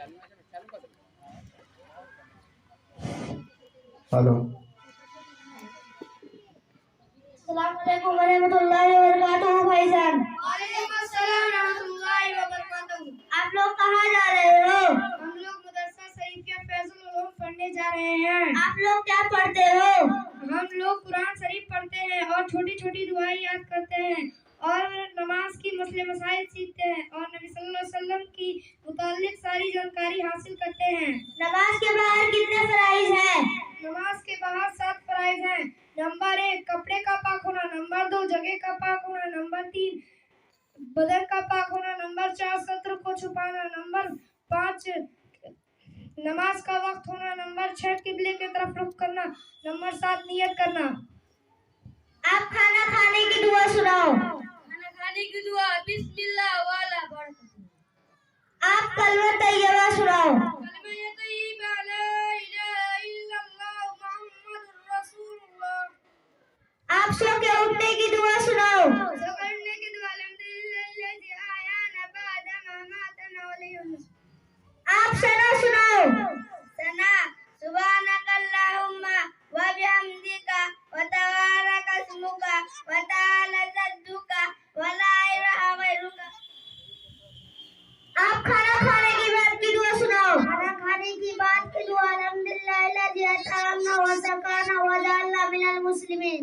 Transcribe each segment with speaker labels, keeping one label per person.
Speaker 1: Hello,
Speaker 2: अस्सलाम वालेकुम वरहमतुल्लाहि वबरकातुहू भाईजान।
Speaker 3: वालेकुम अस्सलाम रहमतुल्लाहि व बरकातहू।
Speaker 2: आप लोग कहाँ जा रहे हो?
Speaker 3: हम लोग मदरसा शरीफिया फैजुल उलूम पढ़ने जा रहे हैं।
Speaker 2: आप लोग क्या पढ़ते हो?
Speaker 3: हम लोग कुरान शरीफ पढ़ते हैं और छोटी छोटी दुआएं याद करते हैं और नमाज की मसले मसाइल सीखते हैं और नबी सल्लल्लाहु अलैहि वसल्लम की मुताल्लिक सारी जानकारी हासिल करते हैं।
Speaker 2: नमाज के बाहर कितने फराइज हैं?
Speaker 3: नमाज के बाहर 7 फराइज हैं। नंबर 1 कपड़े का पाक होना, नंबर 2 जगह का पाक होना, नंबर 3 बदन का पाक होना, नंबर 4 सत्र को छुपाना, नंबर 5 नमाज का वक्त होना, नंबर 6 किबले की तरफ रुख करना, नंबर 7 नियत करना।
Speaker 2: आप खाना खाने की दुआ सुनाओ।
Speaker 3: खाना खाने की दुआ बिस्मिल्लाह वाला पढ़।
Speaker 2: आप कलमा तैयबा सुनाओ।
Speaker 3: कलमा तैयबा ला इलाहा इल्लल्लाह मुहम्मदुर रसूलुल्लाह।
Speaker 2: आप सो के उठने की दुआ सुनाओ।
Speaker 3: करने की दुआ अल्हम्दुलिल्लाहि आयाना बादा मा मातना वलियुन।
Speaker 2: आप सना सुनाओ।
Speaker 3: सना सुब्हानकल्लाहुम्मा व बिहम्दिका व तबारक अस्मुका व तआला जद्दुका व ला इलाहा गैरुका।
Speaker 2: आप खाना खाने की बाद की दुआ सुनाओ। खाना खाने की बाद की दुआ अल्हम्दुलिल्लाहिल्लज़ी अत'अमना व सकाना व जअलना मिनल मुस्लिमीन।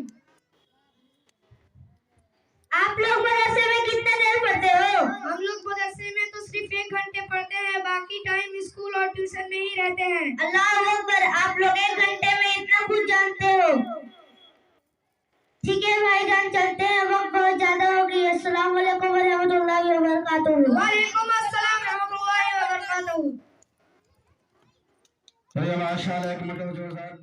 Speaker 2: आप लोग मदरसे में कितने देर पढ़ते हो?
Speaker 3: हम लोग मदरसे में तो सिर्फ 1 घंटे पढ़ते हैं, बाकी टाइम स्कूल और ट्यूशन में ही रहते हैं।
Speaker 2: अल्लाह अकबर, आप लोग 1 घंटे में इतना कुछ जानते हो। ठीक है भाईजान, चलते हैं, वक्त बहुत ज्यादा हो गई। अस्सलाम वालेकुम वरहमतुल्लाहि वबरकातुहू।
Speaker 3: वालेकुम अस्सलाम रहमतुल्लाहि व बरकातहू।
Speaker 1: माशाअल्लाह, एक मिनट जोरदार।